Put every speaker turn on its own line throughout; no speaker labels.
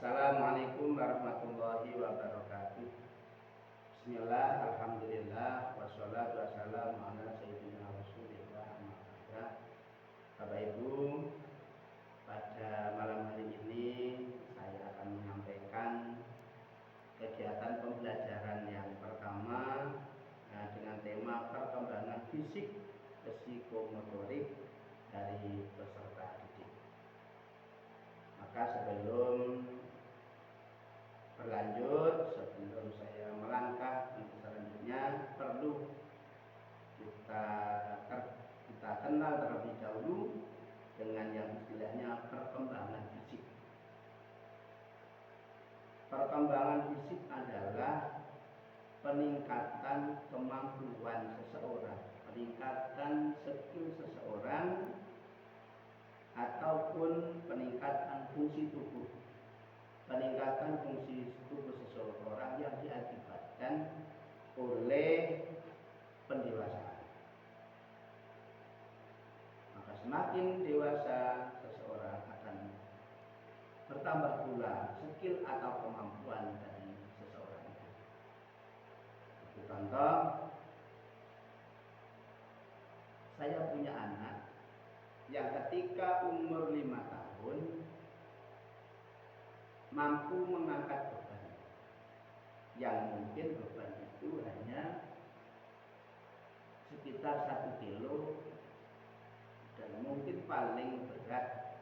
Assalamualaikum warahmatullahi wabarakatuh. Bismillah, alhamdulillah, wassalatu wassalamu ala sayyidina rasulillah, amma ba'd. Bapak Ibu, pada malam hari ini saya akan menyampaikan kegiatan pembelajaran yang pertama dengan tema perkembangan fisik psikomotorik dari peserta didik. Maka sebelum berlanjut, sebelum saya melangkah untuk selanjutnya, perlu kita kenal terlebih dahulu dengan yang istilahnya perkembangan fisik. Perkembangan fisik adalah peningkatan kemampuan seseorang, peningkatan skill seseorang, ataupun peningkatan fungsi tubuh. Peningkatan fungsi tubuh seseorang yang diakibatkan oleh pendewasaan. Maka semakin dewasa seseorang akan bertambah pula skill atau kemampuan dari seseorang itu. Contoh, saya punya anak yang ketika umur 5 tahun mampu mengangkat beban, yang mungkin beban itu hanya sekitar 1 kilo dan mungkin paling berat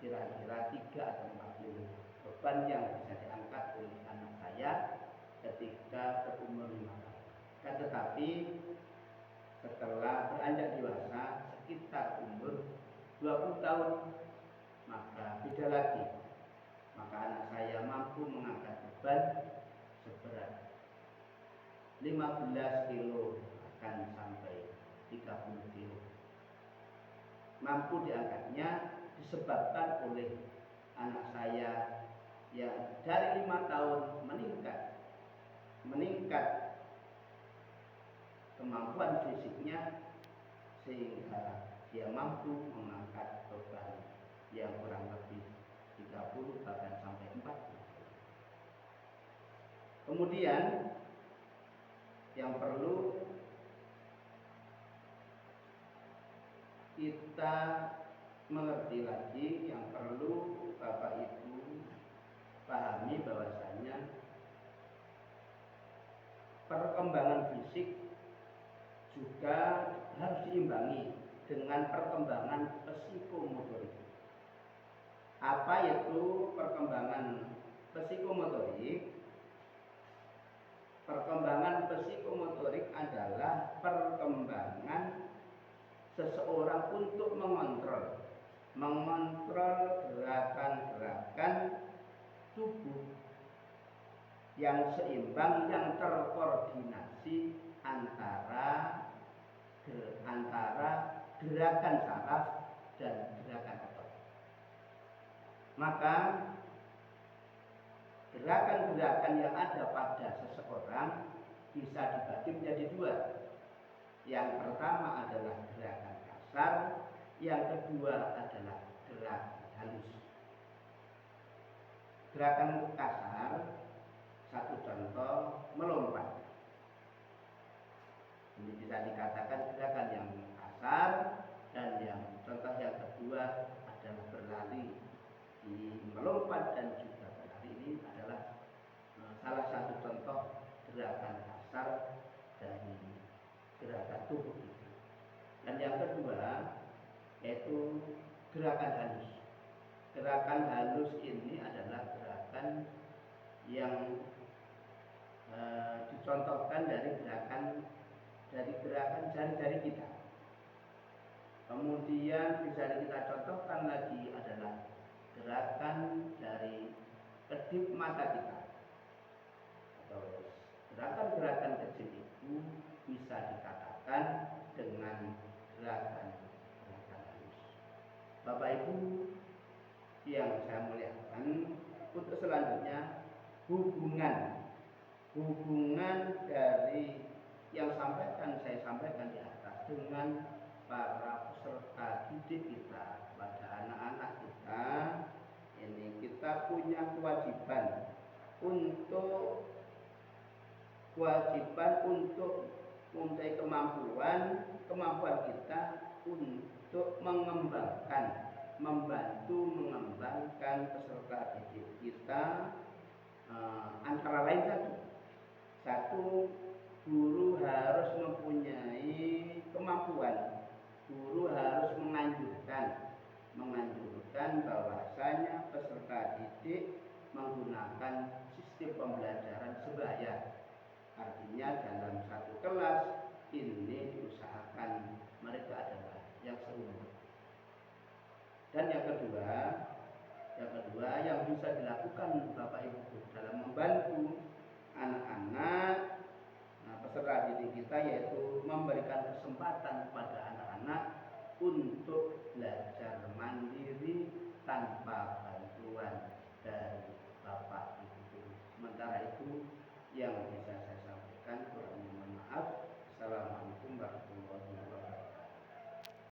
kira-kira 3 atau 4 kilo beban yang bisa diangkat oleh anak saya ketika berumur 5 tahun. Tetapi setelah beranjak dewasa sekitar umur 20 tahun, maka beda lagi. Maka anak saya mampu mengangkat beban seberat 15 kilo akan sampai 30 kilo. Mampu diangkatnya disebabkan oleh anak saya yang dari 5 tahun meningkat kemampuan fisiknya sehingga dia mampu mengangkat beban yang kurang lebih 30 bahkan sampai 40. Kemudian yang perlu kita mengerti lagi, yang perlu Bapak Ibu pahami bahwasanya perkembangan fisik juga harus diimbangi dengan perkembangan psikomotorik. Apa itu perkembangan psikomotorik? Perkembangan psikomotorik adalah perkembangan seseorang untuk mengontrol gerakan-gerakan tubuh yang seimbang, yang terkoordinasi antara gerakan saraf dan gerakan otot. Maka gerakan-gerakan yang ada pada seseorang bisa dibagi menjadi 2. Yang pertama adalah gerakan kasar, yang kedua adalah gerakan halus. Gerakan kasar, satu contoh, melompat. Ini bisa dikatakan gerakan yang kasar, dan yang contoh yang kedua adalah berlari. Di melompat dan juga berlari ini adalah salah satu contoh gerakan kasar dari gerakan tubuh kita. Dan yang kedua yaitu gerakan halus. Gerakan halus ini adalah gerakan yang dicontohkan dari gerakan jari-jari kita. Kemudian bisa kita contohkan lagi adalah gerakan dari kedip mata kita. Atau gerakan-gerakan kecil itu bisa dikatakan dengan gerakan halus. Bapak Ibu yang saya muliakan, untuk selanjutnya hubungan dari yang saya sampaikan di atas dengan para peserta didik kita, pada anak-anak kita, ini kita punya kewajiban untuk mempunyai kemampuan kita untuk membantu mengembangkan peserta didik kita. Antara lain satu, guru harus mempunyai kemampuan, guru harus menganjurkan bahwasanya peserta didik menggunakan sistem pembelajaran sebaya. Artinya dalam satu kelas ini diusahakan mereka adalah yang seumur. Dan yang kedua yang bisa dilakukan Bapak Ibu dalam membantu anak-anak peserta didik kita, yaitu memberikan kesempatan kepada anak-anak untuk belajar mandiri tanpa bantuan dari Bapak Ibu. Sementara itu yang bisa saya